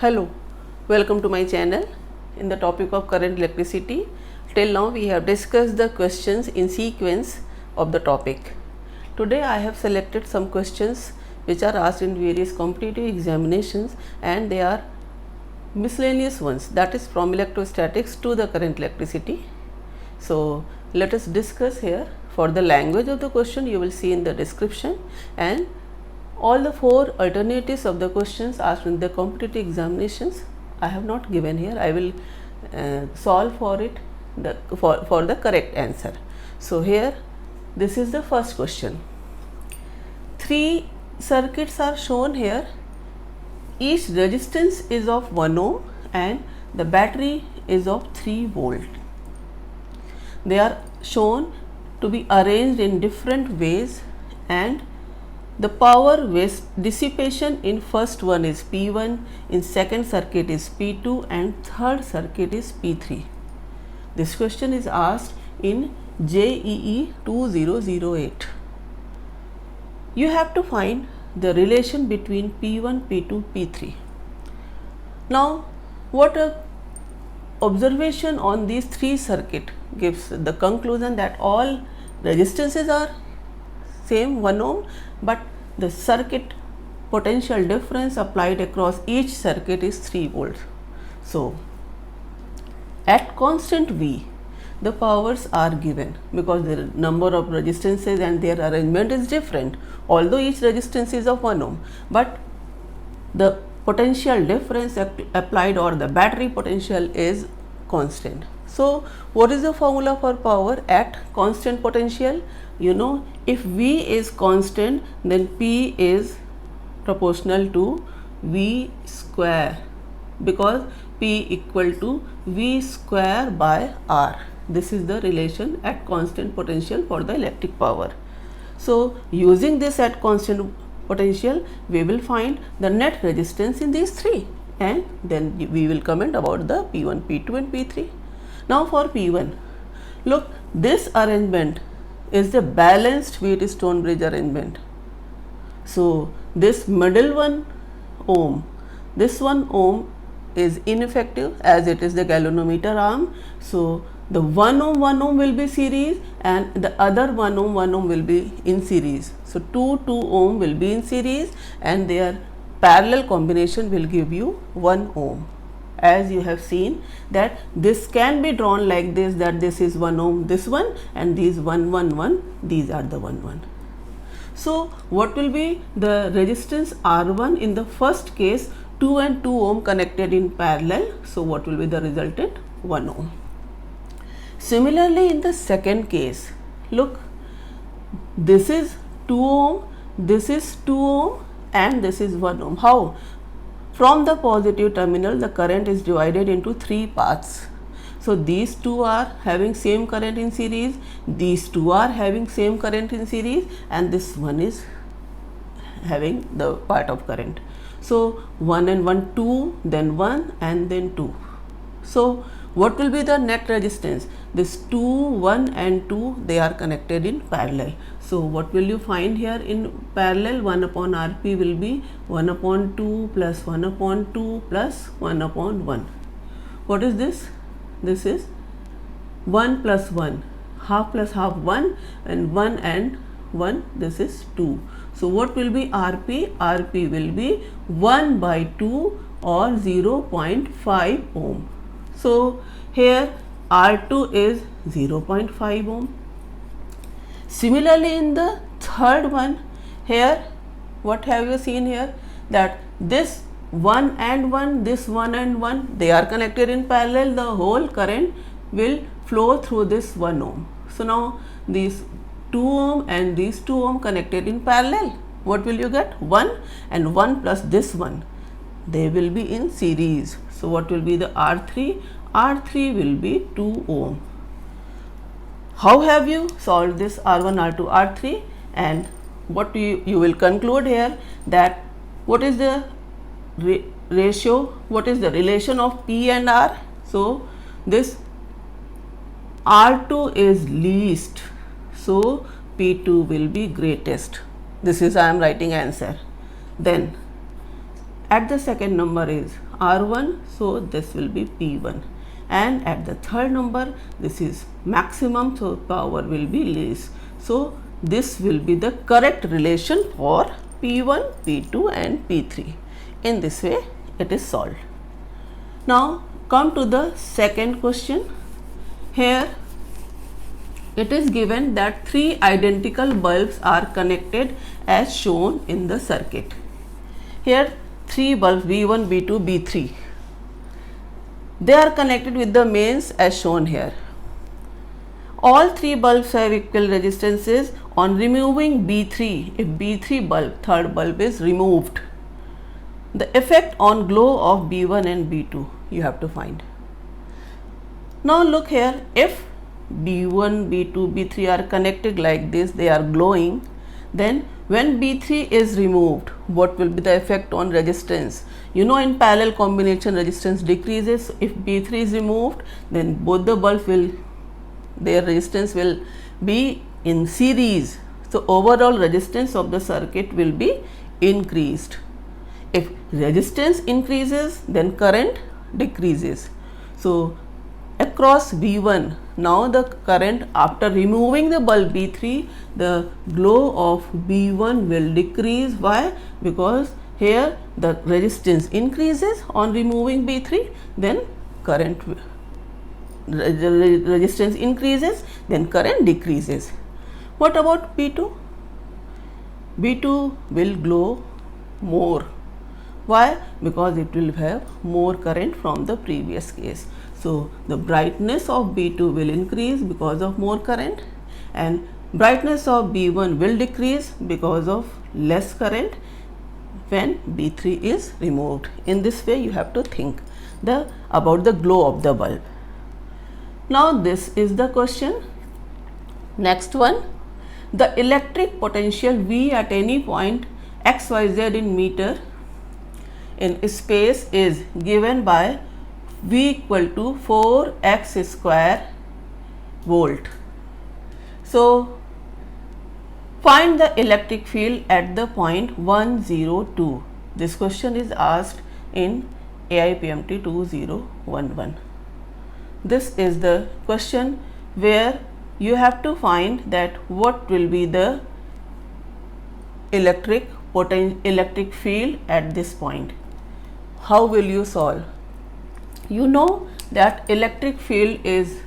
Hello, welcome to my channel. In the topic of current electricity, till now we have discussed the questions in sequence of the topic. Today I have selected some questions which are asked in various competitive examinations, and they are miscellaneous ones, that is from electrostatics to the current electricity. So let us discuss here. For the language of the question you will see in the description, and all the four alternatives of the questions asked in the competitive examinations I have not given here. I will solve for it for the correct answer. So here this is the first question. Three circuits are shown here. Each resistance is of 1 ohm and the battery is of 3 volt. They are shown to be arranged in different ways, and the power waste dissipation in first one is P1, in second circuit is P2, and third circuit is P3. This question is asked in JEE 2008. You have to find the relation between P1, P2, P3. Now, what a observation on these three circuits gives the conclusion that all resistances are same 1 ohm, but the circuit potential difference applied across each circuit is 3 volts. So, at constant V, the powers are given because the number of resistances and their arrangement is different, although each resistance is of 1 ohm, but the potential difference applied or the battery potential is constant. So, what is the formula for power at constant potential? You know, if V is constant, then P is proportional to V square, because P equal to V square by R. This is the relation at constant potential for the electric power. So, using this at constant potential, we will find the net resistance in these three, and then we will comment about the P1, P2 and P3. Now for P1, look, this arrangement is the balanced Wheatstone bridge arrangement. So this middle 1 ohm, this 1 ohm is ineffective as it is the galvanometer arm. So the 1 ohm will be series, and the other 1 ohm will be in series. So 2 ohm will be in series, and their parallel combination will give you 1 ohm. As you have seen that this can be drawn like this, that this is 1 ohm, this one, and these 1, 1, 1, these are the 1, 1. So what will be the resistance R1 in the first case? 2 and 2 ohm connected in parallel. So what will be the resultant? 1 ohm. Similarly, in the second case, look, this is 2 ohm, this is 2 ohm, and this is 1 ohm. How? From the positive terminal, the current is divided into 3 paths. So these two are having same current in series, these two are having same current in series, and this one is having the part of current. So 1 and 1, 2, then 1 and then 2. So what will be the net resistance? This 2, 1 and 2, they are connected in parallel. So what will you find here in parallel? 1 upon Rp will be 1 upon 2 plus 1 upon 2 plus 1 upon 1. What is this? This is 1 plus 1, half plus half 1, and 1, this is 2. So what will be Rp? Rp will be 1 by 2 or 0.5 ohm. So here R2 is 0.5 ohm. Similarly, in the third one, here what have you seen here? That this 1 and 1, this 1 and 1, they are connected in parallel. The whole current will flow through this 1 ohm. So now these 2 ohm and these 2 ohm connected in parallel. What will you get? 1 and 1 plus this one, they will be in series. So what will be the R3? R3 will be 2 ohm. How have you solved this R1, R2, R3? And what you will conclude here, that what is the ratio, what is the relation of P and R? So this R2 is least, so P2 will be greatest. This is I am writing answer. Then at the second number is R1, so this will be P1, and at the third number this is maximum, so power will be least. So this will be the correct relation for P1, P2 and P3. In this way it is solved. Now come to the second question. Here it is given that three identical bulbs are connected as shown in the circuit. Here three bulbs B1, B2, B3. They are connected with the mains as shown here. All three bulbs have equal resistances. On removing B3, if B3 bulb, third bulb is removed, the effect on glow of B1 and B2 you have to find. Now look here, if B1, B2, B3 are connected like this, they are glowing, then when B3 is removed, what will be the effect on resistance? You know, in parallel combination resistance decreases. If B3 is removed, then both the bulbs will, their resistance will be in series. So overall resistance of the circuit will be increased. If resistance increases, then current decreases. So across B1, now the current after removing the bulb B3, the glow of B1 will decrease. Why? Because here the resistance increases on removing B3, then current resistance increases, then current decreases. What about B2? B2 will glow more. Why? Because it will have more current from the previous case. So the brightness of B2 will increase because of more current, and brightness of B1 will decrease because of less current when B3 is removed. In this way you have to think about the glow of the bulb. Now this is the question. Next one, the electric potential V at any point XYZ in meter in space is given by V equal to 4x square volt. So find the electric field at the point 102. This question is asked in AIPMT 2011. This is the question where you have to find that what will be the electric field at this point. How will you solve? You know that electric field is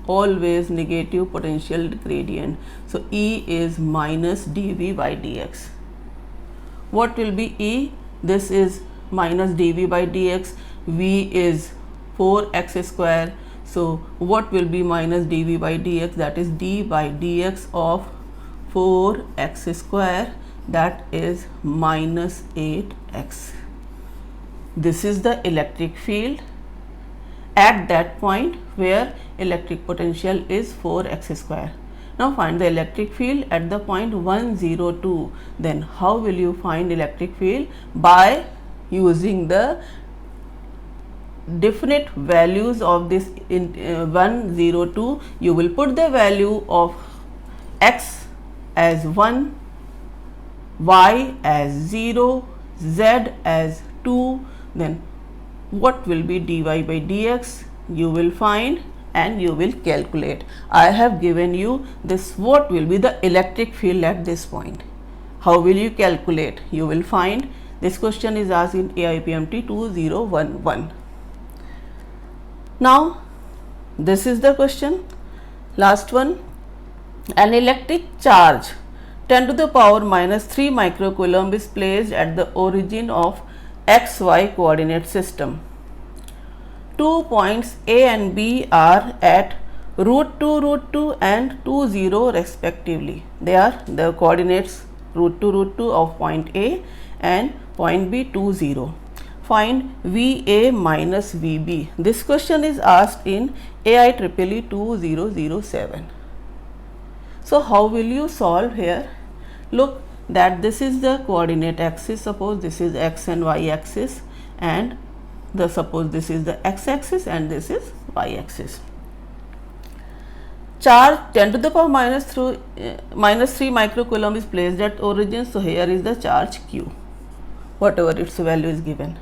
always negative potential gradient. So E is minus dV by dx. What will be E? This is minus dV by dx. V is 4x square. So what will be minus dV by dx? That is d by dx of 4x square, that is minus 8x. This is the electric field at that point where electric potential is 4x square. Now find the electric field at the point 102. Then how will you find electric field? By using the definite values of this 102. You will put the value of x as 1, y as 0, z as 2, then what will be dy by dx you will find and you will calculate. I have given you this, what will be the electric field at this point. How will you calculate? You will find, this question is asked in AIPMT 2011. Now this is the question, last one. An electric charge 10 to the power minus 3 microcoulomb is placed at the origin of XY coordinate system. 2 points A and B are at root 2 and 2, 0 respectively. They are the coordinates root 2 of point A and point B 2, 0. Find VA minus VB. This question is asked in AIEEE 2007. So how will you solve here? Look that this is the coordinate axis. Suppose this is x and y axis, and suppose this is the x axis and this is y axis. Charge 10 to the power minus 3 microcoulomb is placed at origin. So here is the charge Q. whatever its value is given.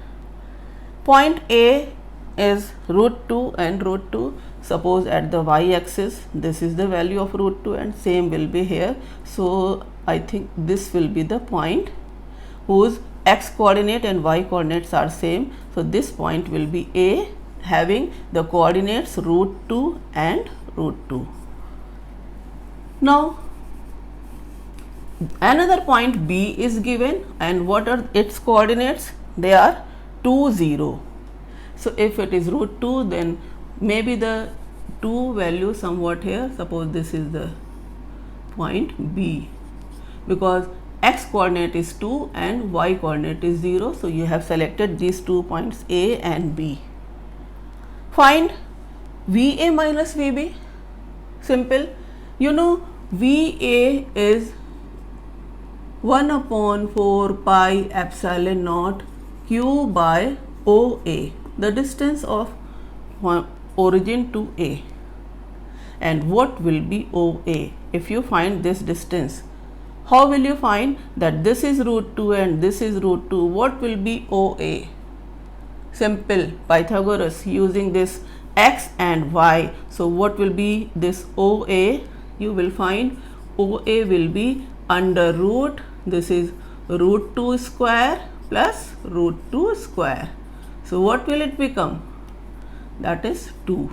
Point A is root 2 and root 2. Suppose at the y axis this is the value of root 2 and same will be here. So I think this will be the point whose x coordinate and y coordinates are same. So this point will be A, having the coordinates root 2 and root 2. Now another point B is given, and what are its coordinates? They are 2, 0. So if it is root 2, then maybe the 2 value somewhat here. Suppose this is the point B, because x coordinate is 2 and y coordinate is 0. So you have selected these 2 points A and B. Find VA minus VB. Simple. You know VA is 1 upon 4 pi epsilon naught Q by OA, the distance of origin to A. And what will be OA? If you find this distance, how will you find that this is root 2 and this is root 2? What will be OA? Simple, Pythagoras, using this x and y. So what will be this OA? You will find OA will be under root, this is root 2 square plus root 2 square. So what will it become? That is 2.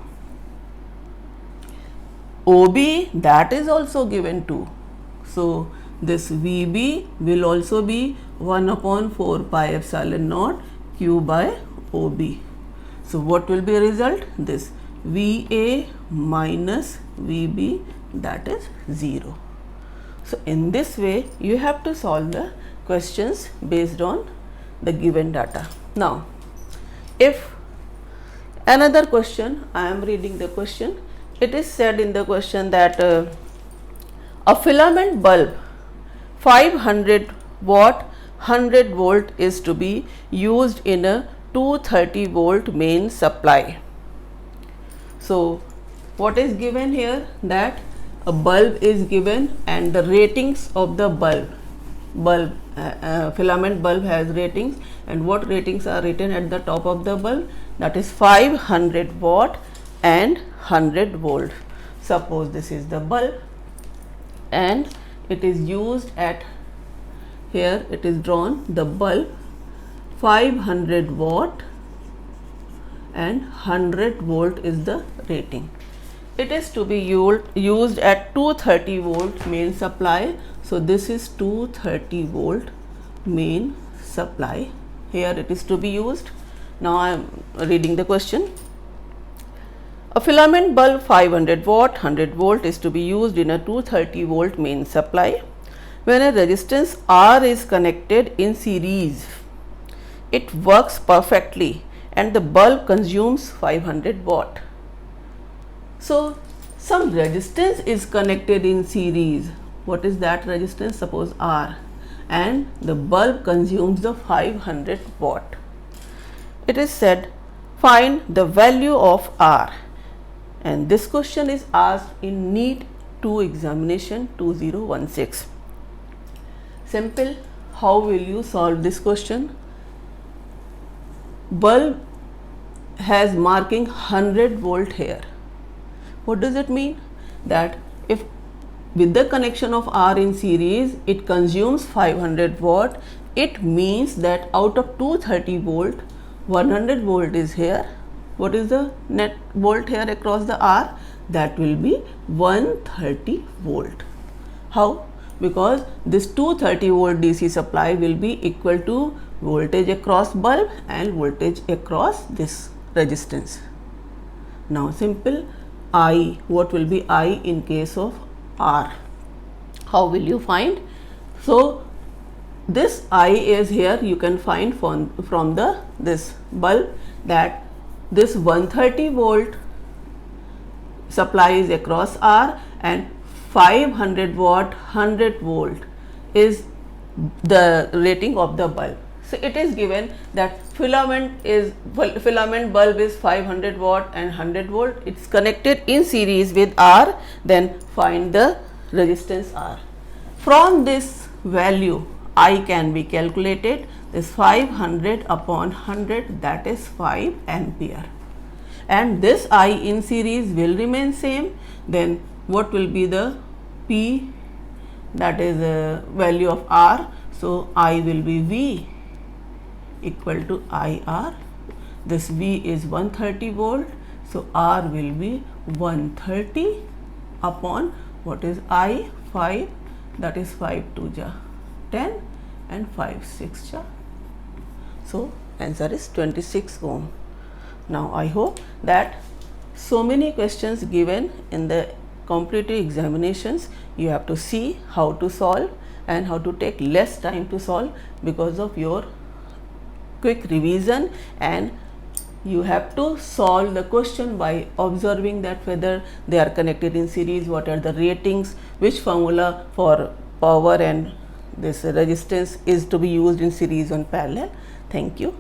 OB, that is also given 2. So this VB will also be 1 upon 4 pi epsilon naught Q by OB. So what will be a result? This VA minus VB, that is 0. So in this way you have to solve the questions based on the given data. Now if another question, I am reading the question, it is said in the question that a filament bulb 500 watt 100 volt is to be used in a 230 volt main supply. So what is given here? That a bulb is given and the ratings of the filament bulb has ratings, and what ratings are written at the top of the bulb? That is 500 watt and 100 volt. Suppose this is the bulb and it is used at, here it is drawn, the bulb 500 watt and 100 volt is the rating. It is to be used at 230 volt main supply. So this is 230 volt main supply. Here it is to be used. Now I am reading the question. A filament bulb 500 watt 100 volt is to be used in a 230 volt main supply. When a resistance R is connected in series, it works perfectly and the bulb consumes 500 watt. So some resistance is connected in series. What is that resistance? Suppose R, and the bulb consumes the 500 watt. It is said find the value of R, and this question is asked in NEET 2 examination 2016. Simple. How will you solve this question? Bulb has marking 100 volt here. What does it mean? That if with the connection of R in series it consumes 500 watt, it means that out of 230 volt 100 volt is here. What is the net volt here across the R? That will be 130 volt. How? Because this 230 volt DC supply will be equal to voltage across bulb and voltage across this resistance. Now simple. I, what will be I in case of R? How will you find? So this I is here, you can find from the this bulb, that this 130 volt supply is across R and 500 watt 100 volt is the rating of the bulb. So it is given that filament bulb is 500 watt and 100 volt. It's connected in series with R. Then find the resistance R. From this value I can be calculated. This 500 upon 100, that is 5 ampere. And this I in series will remain same. Then what will be the P, that is a value of R. So I will be V equal to IR. This V is 130 volt. So R will be 130 upon what is I, 5, that is 5 2 ja 10 and 5 6 ja. So answer is 26 ohm. Now I hope that so many questions given in the competitive examinations, you have to see how to solve and how to take less time to solve because of your quick revision, and you have to solve the question by observing that whether they are connected in series, what are the ratings, which formula for power and this resistance is to be used in series and parallel. Thank you.